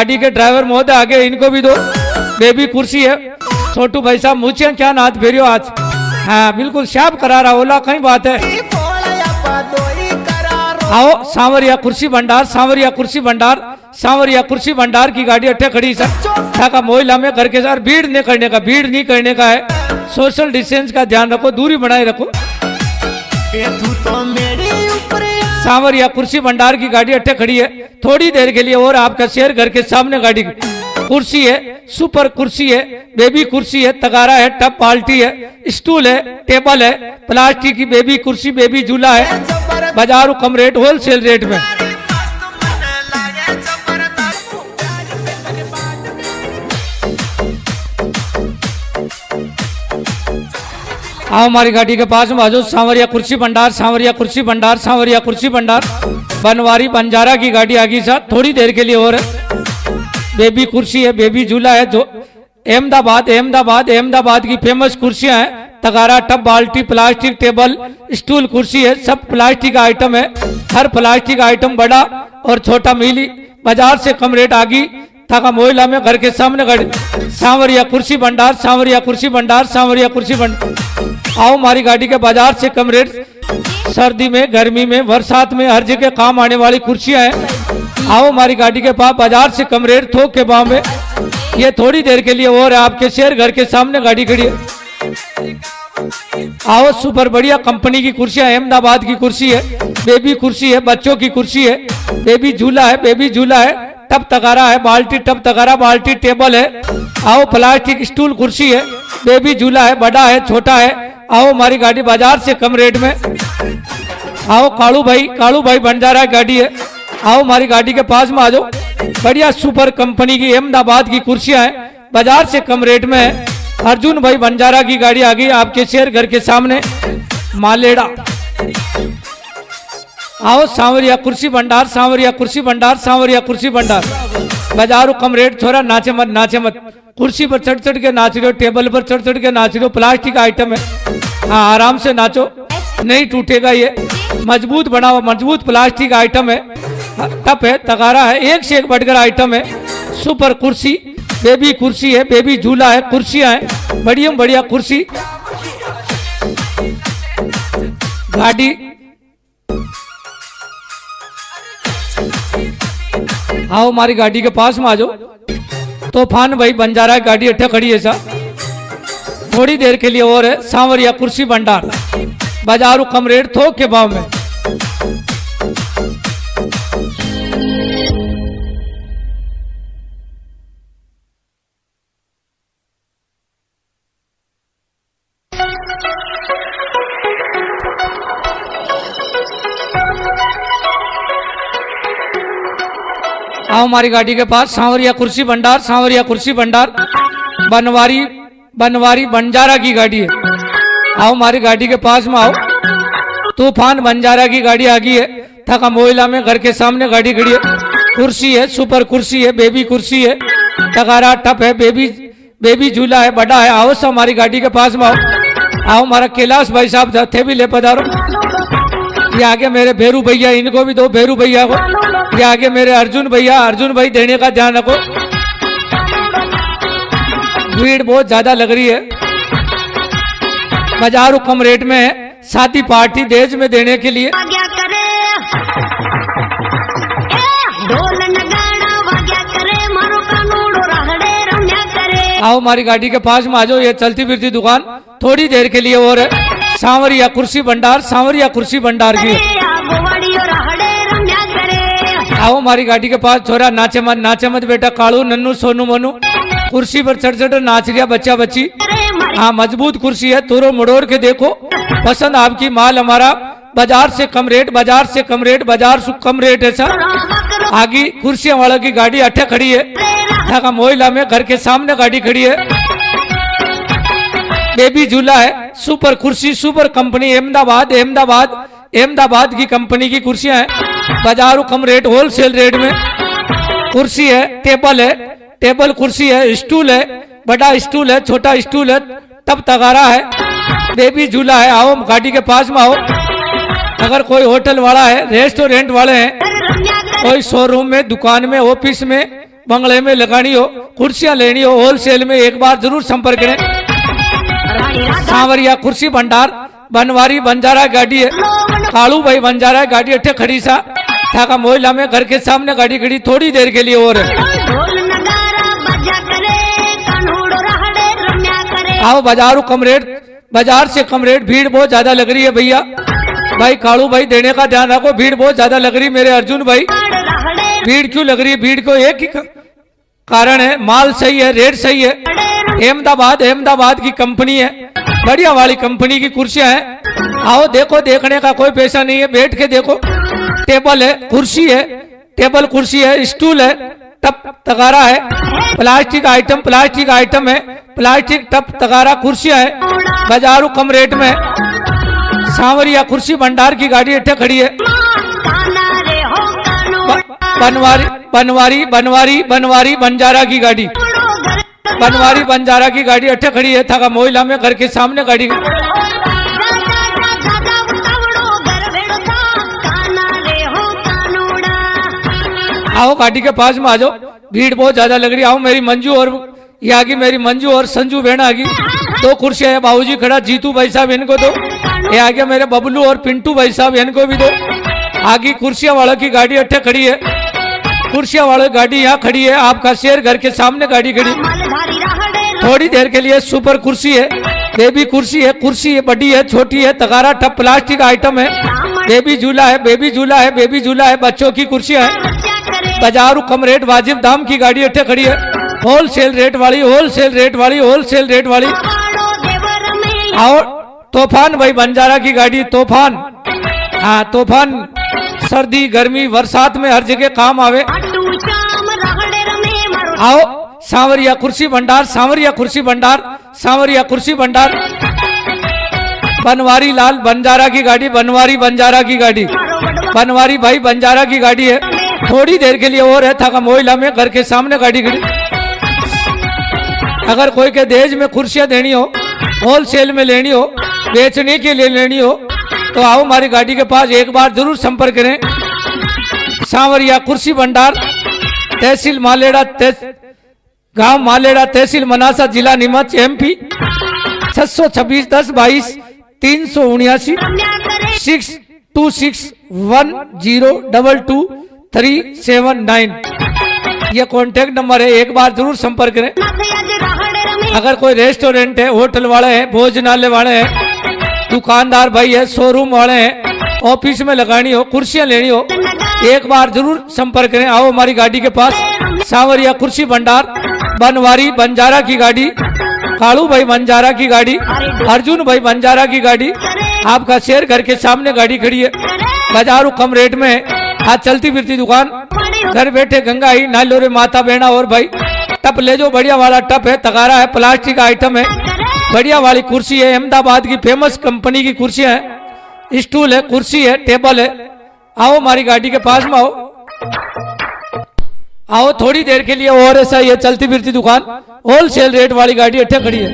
गाड़ी के ड्राइवर महोदय आगे इनको भी दो। बेबी कुर्सी है। छोटू भाई साहब मुझे क्या नाथ फेरियो आज। हाँ बिल्कुल शाप करा रहा ओला कहीं बात है। आओ सांवरिया कुर्सी भंडार, सांवरिया कुर्सी भंडार, सांवरिया कुर्सी भंडार की गाड़ी अट्ठे खड़ी सर। का मोहल्ला में घर के साथ भीड़ नहीं करने का, भीड़ नहीं करने का है। सोशल डिस्टेंस का ध्यान रखो, दूरी बनाए रखो। सांवरिया कुर्सी भंडार की गाड़ी अट्ठे खड़ी है थोड़ी देर के लिए और आपका शेर घर के सामने गाड़ी कुर्सी है, सुपर कुर्सी है, बेबी कुर्सी है, तगारा है, टप बाल्टी है, स्टूल है, टेबल है, प्लास्टिक की बेबी कुर्सी, बेबी झूला है। बाजारों कम रेट होलसेल रेट में। आओ हमारी गाड़ी के पास में आजो सांवरिया कुर्सी भंडार, सांवरिया कुर्सी भंडार, सांवरिया कुर्सी भंडार। बनवारी बंजारा की गाड़ी आ गई साहब थोड़ी देर के लिए और बेबी कुर्सी है, बेबी झूला है। जो अहमदाबाद की फेमस कुर्सियां हैं। तगारा, टब, बाल्टी, प्लास्टिक, टेबल, स्टूल, कुर्सी है, सब प्लास्टिक का आइटम है। हर प्लास्टिक आइटम बड़ा और छोटा मिली बाजार से कम रेट आ गई। थाका मोहल्ला में घर के सामने गाड़ी सांवरिया कुर्सी भंडार, सांवरिया कुर्सी भंडार, सांवरिया कुर्सी भंडार। आओ हमारी गाड़ी के बाजार से कम रेट, सर्दी में, गर्मी में, बरसात में हर जगह काम आने वाली कुर्सियां हैं। आओ हमारी गाड़ी के पास बाजार से कम रेट थोक के भाव में। ये थोड़ी देर के लिए और आपके शेर घर के सामने गाड़ी खड़ी है। आओ सुपर बढ़िया कंपनी की कुर्सियां, अहमदाबाद की कुर्सी है, बेबी कुर्सी है, बच्चों की कुर्सी है, बेबी झूला है, बेबी झूला है, टब तगारा है, बाल्टी, टब तगारा, बाल्टी, टेबल है। आओ प्लास्टिक स्टूल कुर्सी है, बेबी झूला है, बड़ा है, छोटा है। आओ हमारी गाड़ी बाजार से कम रेट में। आओ कालू भाई बंजारा गाड़ी है। आओ हमारी गाड़ी के पास में आ जाओ। बढ़िया सुपर कंपनी की अहमदाबाद की कुर्सियां हैं, बाजार से कम रेट में है। अर्जुन भाई बंजारा की गाड़ी आ गई आपके शेर घर के सामने मालेड़ा। आओ सांवरिया कुर्सी भंडार, सांवरिया कुर्सी भंडार, सांवरिया कुर्सी भंडार। बाजारों कम रेट, छोरा नाचे मत। कुर्सी पर चढ़ के नाच रहे हो, टेबल पर चढ़ के नाच रहे हो, प्लास्टिक आइटम है। हाँ आराम से नाचो, नहीं टूटेगा। ये मजबूत बना हुआ मजबूत प्लास्टिक आइटम है। टप है, तगारा है, एक से एक बढ़कर आइटम है। सुपर कुर्सी, बेबी कुर्सी है, बेबी झूला है, कुर्सियां हैं बढ़िया कुर्सी। गाड़ी आओ हमारी गाड़ी के पास में आ जाओ। तूफान भाई बंजारा गाड़ी अट्ठे खड़ी है सा थोड़ी देर के लिए और है। सांवरिया कुर्सी भंडार, बाजारों कम रेट थोक के भाव में। आओ हमारी गाड़ी के पास सांवरिया कुर्सी भंडार, सांवरिया कुर्सी भंडार। बनवारी बंजारा की गाड़ी है। आओ हमारी गाड़ी के पास में आओ। तूफान बंजारा की गाड़ी आ गई है। थका मोहल्ला में घर के सामने गाड़ी खड़ी है। कुर्सी है, सुपर कुर्सी है, बेबी कुर्सी है, तगारा, टप है, बेबी झूला है, बड़ा है। आओ सब हमारी गाड़ी के पास में आओ। आओ हमारा कैलाश भाई साहब थे भी ले पधारो। ये आगे मेरे भेरू भैया, इनको भी दो भेरू भैया को। ये आगे मेरे अर्जुन भाई देने का ध्यान रखो। भीड़ बहुत ज्यादा लग रही है, बाजारों कम रेट में है। शादी पार्टी देश में देने के लिए आओ हमारी गाड़ी के पास में आ जाओ। ये चलती फिरती दुकान थोड़ी देर के लिए और है। सांवरिया कुर्सी भंडार, सांवरिया कुर्सी भंडार की आओ हमारी गाड़ी के पास। छोरा नाचे मत बेटा। कालू, नन्नू, सोनू, मोनू कुर्सी पर चढ़ नाच रिया बच्चा बच्ची। हाँ मजबूत कुर्सी है, तोरो मड़ोड़ के देखो। पसंद आपकी, माल हमारा। बाजार से कम रेट, बाजार से कम रेट, बाजार से कम रेट है सर। आगे कुर्सियां वाला की गाड़ी अट्ठे खड़ी है। ढाका मोहल्ला में घर के सामने गाड़ी खड़ी है। बेबी झूला है, सुपर कुर्सी, सुपर कंपनी अहमदाबाद की कंपनी की कुर्सियां हैं। बाजारों कम रेट होलसेल रेट में। कुर्सी है, टेबल कुर्सी है, स्टूल है, बड़ा स्टूल है, छोटा स्टूल है, टब तगारा है, बेबी झूला है। आओ गाड़ी के पास में आओ। अगर कोई होटल वाला है, रेस्टोरेंट वाले हैं, कोई शोरूम में, दुकान में, ऑफिस में, बंगले में लगानी हो, कुर्सियां लेनी हो होलसेल में, एक बार जरूर संपर्क करें। सांवरिया कुर्सी भंडार बनवारी बंजारा गाड़ी है, कालू भाई बंजारा गाड़ी अठे खड़ी सा था मोहल्ला में घर के सामने गाड़ी खड़ी थोड़ी देर के लिए और आओ बाजारू कम रेट, बाजार से कम रेट, भीड़ बहुत ज्यादा लग रही है भैया। भाई कालू भाई देने का ध्यान रखो, भीड़ बहुत ज्यादा लग रही है मेरे अर्जुन भाई। भीड़ क्यों लग रही है? भीड़ को एक ही कारण है, माल सही है, रेट सही है। अहमदाबाद की कंपनी है, बढ़िया वाली कंपनी की कुर्सियां हैं। आओ देखो, देखने का कोई पैसा नहीं है, बैठ के देखो। टेबल है, कुर्सी है, टेबल कुर्सी है, स्टूल है, टप तगारा है, प्लास्टिक आइटम है, प्लास्टिक टप तगारा कुर्सियां है, बाजारू कम रेट में। सांवरिया कुर्सी भंडार की गाड़ी अठे खड़ी है। बनवारी बंजारा की गाड़ी, बनवारी बंजारा की गाड़ी अठे खड़ी है था मोहल्ला में घर के सामने गाड़ी। आओ गाड़ी के पास में आ जाओ, भीड़ बहुत ज्यादा लग रही है। आओ मेरी मंजू और ये आगे मेरी मंजू और संजू बहन आगी, दो कुर्सियां है, बाबूजी खड़ा, जीतू भाई साहब इनको दो, ये आगे मेरे बबलू और पिंटू भाई साहब इनको भी दो। आगे कुर्सियां वालों की गाड़ी अठे खड़ी है, कुर्सियां वालों की गाड़ी यहाँ खड़ी है, आपका शेर घर के सामने गाड़ी खड़ी। थोड़ी देर के लिए सुपर कुर्सी है, बेबी कुर्सी है, बड़ी है, छोटी है, तगारा टप प्लास्टिक आइटम है, बेबी झूला है, बच्चों की कुर्सियां है। बाजारू कम रेट वाजिब दाम की गाड़ी अठे खड़ी है, होलसेल रेट वाली। और तूफान भाई बंजारा की गाड़ी, तूफान, हाँ तूफान सर्दी गर्मी बरसात में हर जगह काम आवे। आओ सांवरिया कुर्सी भंडार, बनवारी लाल बंजारा की गाड़ी, बनवारी भाई बंजारा की गाड़ी है। थोड़ी देर के लिए और है था मोहल्ला में घर के सामने गाड़ी खड़ी। अगर कोई के दहेज में कुर्सियां देनी हो, होलसेल में लेनी हो, बेचने के लिए लेनी हो, तो आओ हमारी गाड़ी के पास एक बार जरूर संपर्क करें। सांवरिया कुर्सी भंडार, तहसील मालेड़ा, गांव मालेड़ा, तहसील मनासा, जिला नीमच, MP 626 10 22 379 6261022379 ये कॉन्टेक्ट नंबर है, एक बार जरूर संपर्क करें। अगर कोई रेस्टोरेंट है, होटल वाले हैं, भोजनालय वाले हैं, दुकानदार भाई है, शोरूम वाले हैं, ऑफिस में लगानी हो, कुर्सियां लेनी हो, एक बार जरूर संपर्क करें। आओ हमारी गाड़ी के पास, सांवरिया कुर्सी भंडार, बनवारी बंजारा की गाड़ी, कालू भाई बंजारा की गाड़ी, अर्जुन भाई बंजारा की गाड़ी, आपका शेर घर के सामने गाड़ी खड़ी है। बाजारू कम रेट में है, आज चलती फिरती दुकान, घर बैठे गंगा ही नालो रे माता बहना। और भाई टप ले जो, बढ़िया वाला टप है, तगारा है, प्लास्टिक आइटम है, बढ़िया वाली कुर्सी है, अहमदाबाद की फेमस कंपनी की कुर्सियां है, स्टूल है, कुर्सी है, टेबल है। आओ हमारी गाड़ी के पास में आओ थोड़ी देर के लिए और ऐसा ये चलती फिरती दुकान, होलसेल रेट वाली गाड़ी अठे खड़ी है।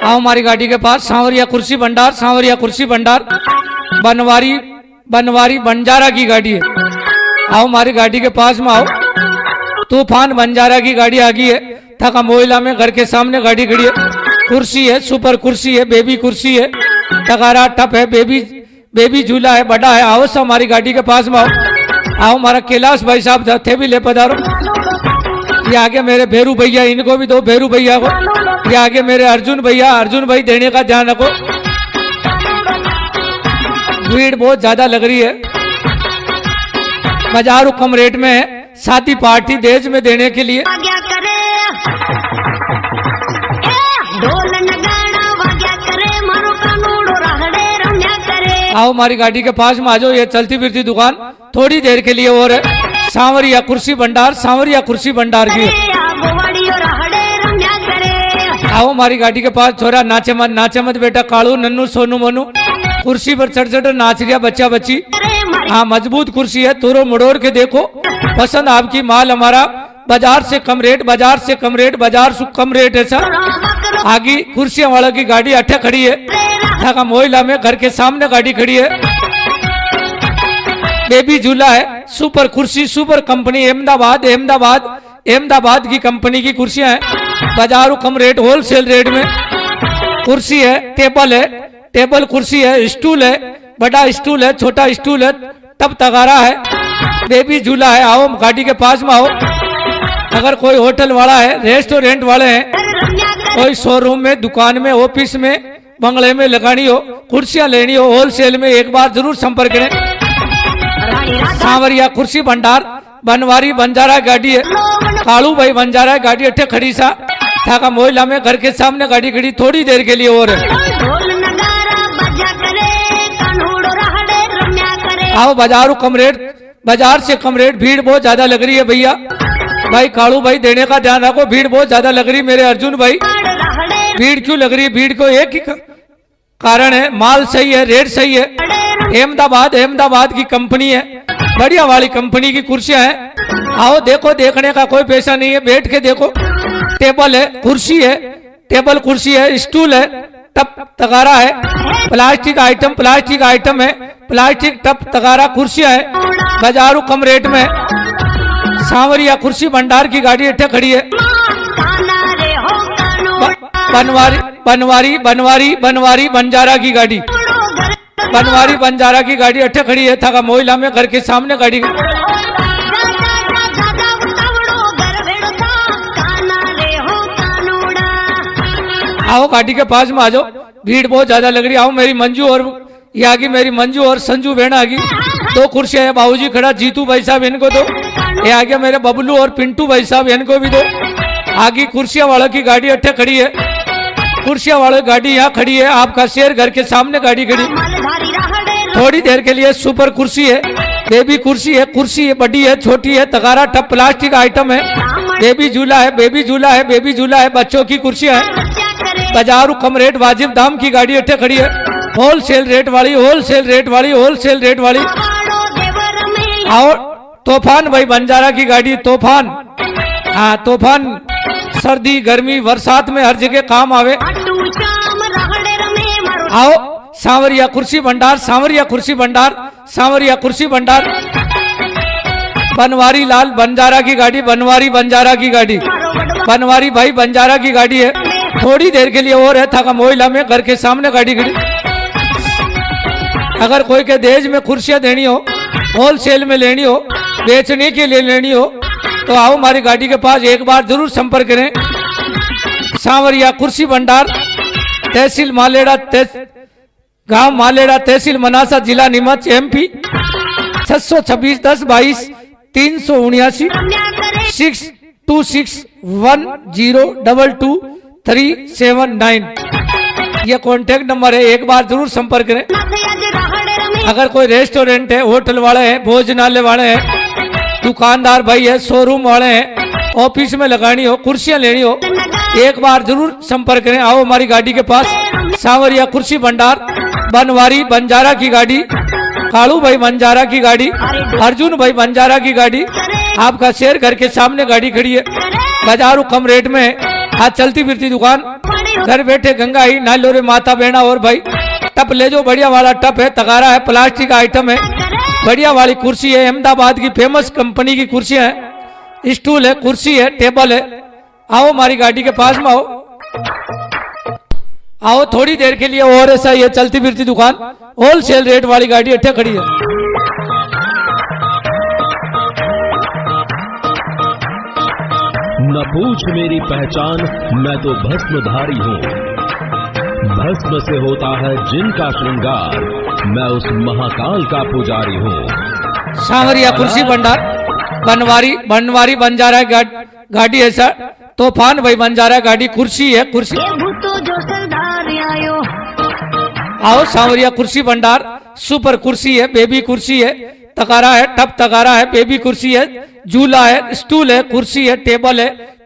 आओ हमारी गाड़ी के पास, सांवरिया कुर्सी भंडार, बनवारी बंजारा की गाड़ी है। आओ हमारी गाड़ी के पास में आओ, तूफान बंजारा की गाड़ी आ गई है, था मोहल्ला में घर के सामने गाड़ी खड़ी है। कुर्सी है, सुपर कुर्सी है, बेबी कुर्सी है, तगारा टप है, बेबी झूला है, बड़ा है। आओ सब हमारी गाड़ी के पास में आओ हमारा कैलाश भाई साहब थे भी ले पधारो। ये आगे मेरे भेरू भैया, इनको भी दो भेरू भैया को। ये आगे मेरे अर्जुन भाई देने का ध्यान रखो। भीड़ बहुत ज्यादा लग रही है, बाजारू कम रेट में है, शादी पार्टी दहेज में देने के लिए। आओ हमारी गाड़ी के पास में आ जाओ, ये चलती फिरती दुकान थोड़ी देर के लिए और है, सांवरिया कुर्सी भंडार की। आओ हमारी गाड़ी के पास, छोरा नाचे मत बेटा, कालू नन्नू सोनू मोनू कुर्सी पर चढ़ नाच रिया बच्चा बच्ची। हाँ मजबूत कुर्सी है, तोरो मड़ोड़ के देखो, पसंद आपकी, माल हमारा बाजार से कम रेट, बाजार से कम रेट, बाजार से कम रेट है सर। आगे कुर्सियां वाला की गाड़ी अठे खड़ी है, का मोहल्ला में घर के सामने गाड़ी खड़ी है। बेबी झूला है, सुपर कुर्सी, सुपर कंपनी, अहमदाबाद अहमदाबाद अहमदाबाद की कंपनी की कुर्सियां हैं, बाजारों कम रेट, होलसेल रेट में। कुर्सी है, टेबल है, टेबल कुर्सी है, स्टूल है, बड़ा स्टूल है, छोटा स्टूल है, टब तगारा है, बेबी झूला है। आओ गाड़ी के पास में आओ। अगर कोई होटल वाला है, रेस्टोरेंट वाले हैं, कोई शोरूम में, दुकान में, ऑफिस में, बंगले में लगानी हो, कुर्सियां लेनी हो होलसेल में, एक बार जरूर संपर्क करें। सांवरिया कुर्सी भंडार, बनवारी बंजारा गाड़ी है, कालू भाई बंजारा गाड़ी अठे खड़ी सा, था मोहल्ला में घर के सामने गाड़ी खड़ी, थोड़ी देर के लिए और है। आओ बाजारों कम रेट, बाजार से कम रेट, भीड़ बहुत ज्यादा लग रही है भैया। भाई कालू भाई देने का ध्यान रखो, भीड़ बहुत ज्यादा लग रही है मेरे अर्जुन भाई। भीड़ क्यों लग रही है? भीड़ को एक ही कारण है, माल सही है, रेट सही है। अहमदाबाद अहमदाबाद की कंपनी है, बढ़िया वाली कंपनी की कुर्सियां हैं। आओ देखो, देखने का कोई पैसा नहीं है, बैठ के देखो। टेबल है, कुर्सी है, टेबल कुर्सी है, स्टूल है, टप तगारा है, प्लास्टिक आइटम, प्लास्टिक आइटम है, प्लास्टिक टप तगारा कुर्सियां है, बाजारों कम रेट में। सांवरिया कुर्सी भंडार की गाड़ी अठे खड़ी है। बनवारी बनवारी बनवारी बनवारी बंजारा की गाड़ी, बनवारी बंजारा की गाड़ी अठे खड़ी है, था मोहल्ला में घर के सामने गाड़ी। आओ गाड़ी के पास में आ जाओ, भीड़ बहुत ज्यादा लग रही है। आओ मेरी मंजू और ये आगे मेरी मंजू और संजू बहन आगी, दो कुर्सियां है, बाबूजी खड़ा, जीतू भाई साहब इनको दो, ये आगे मेरे बबलू और पिंटू भाई साहब इनको भी दो। आगे कुर्सियां वालों की गाड़ी अठे खड़ी है, कुर्सियां वालों की गाड़ी यहाँ खड़ी है, आपका शेर घर के सामने गाड़ी खड़ी। थोड़ी देर के लिए सुपर कुर्सी है, बेबी कुर्सी है, कुर्सी है, बड़ी है, छोटी है, तगारा टप प्लास्टिक आइटम है, बेबी झूला है, बेबी झूला है, बेबी झूला है, बच्चों की कुर्सियां है, बाजारों कम रेट वाजिब दाम की गाड़ी अठे खड़ी है, होलसेल रेट वाली, होलसेल रेट वाली, होलसेल रेट वाली। और तूफान भाई बंजारा की गाड़ी, तूफान, हाँ तूफान, सर्दी गर्मी बरसात में हर जगह काम आवे। आओ सांवरिया कुर्सी भंडार, सांवरिया कुर्सी भंडार, सांवरिया कुर्सी भंडार, बनवारी लाल बंजारा की गाड़ी, बनवारी बंजारा की गाड़ी, बनवारी भाई बंजारा की गाड़ी है। थोड़ी देर के लिए और है, था मोहल्ला में घर के सामने गाड़ी खड़ी। अगर कोई के दहेज में कुर्सियां देनी हो, होलसेल में लेनी हो, बेचने के लिए लेनी हो, तो आओ हमारी गाड़ी के पास एक बार जरूर संपर्क करें। सांवरिया कुर्सी भंडार, तहसील मालेड़ा, गांव मालेड़ा, तहसील मनासा, जिला नीमच, MP 626 10 22 379 6261022379 ये कॉन्टेक्ट नंबर है, एक बार जरूर संपर्क करें। अगर कोई रेस्टोरेंट है, होटल वाले हैं, भोजनालय वाले हैं, दुकानदार भाई है, शोरूम वाले हैं, ऑफिस में लगानी हो, कुर्सियां लेनी हो, एक बार जरूर संपर्क करें। आओ हमारी गाड़ी के पास, सांवरिया कुर्सी भंडार, बनवारी बंजारा की गाड़ी, कालू भाई बंजारा की गाड़ी, अर्जुन भाई बंजारा की गाड़ी, आपका शेर घर के सामने गाड़ी खड़ी है, बाजारों कम रेट में है। आज चलती फिरती दुकान, घर बैठे गंगा ही नालो रे माता बहना। और भाई टप ले जो, बढ़िया वाला टप है, तगारा है, प्लास्टिक आइटम है, बढ़िया वाली कुर्सी है, अहमदाबाद की फेमस कंपनी की कुर्सियां है, स्टूल है, कुर्सी है, टेबल है। आओ हमारी गाड़ी के पास में आओ, आओ थोड़ी देर के लिए और ऐसा ये चलती फिरती दुकान, होलसेल रेट वाली गाड़ी अठे खड़ी है। न पूछ मेरी पहचान, मैं तो भस्मधारी हूँ, भस्म से होता है जिनका श्रृंगार, मैं उस महाकाल का पुजारी हूँ। सांवरिया कुर्सी भंडार, बनवारी बनवारी बंजारा गाड़ी है सर, तूफान भाई बंजारा गाड़ी, कुर्सी है, कुर्सी। आओ सांवरिया कुर्सी भंडार, सुपर कुर्सी है, बेबी कुर्सी है, तगारा है, टप तगारा है, बेबी कुर्सी है, झूला है, स्टूल है, कुर्सी है, टेबल है,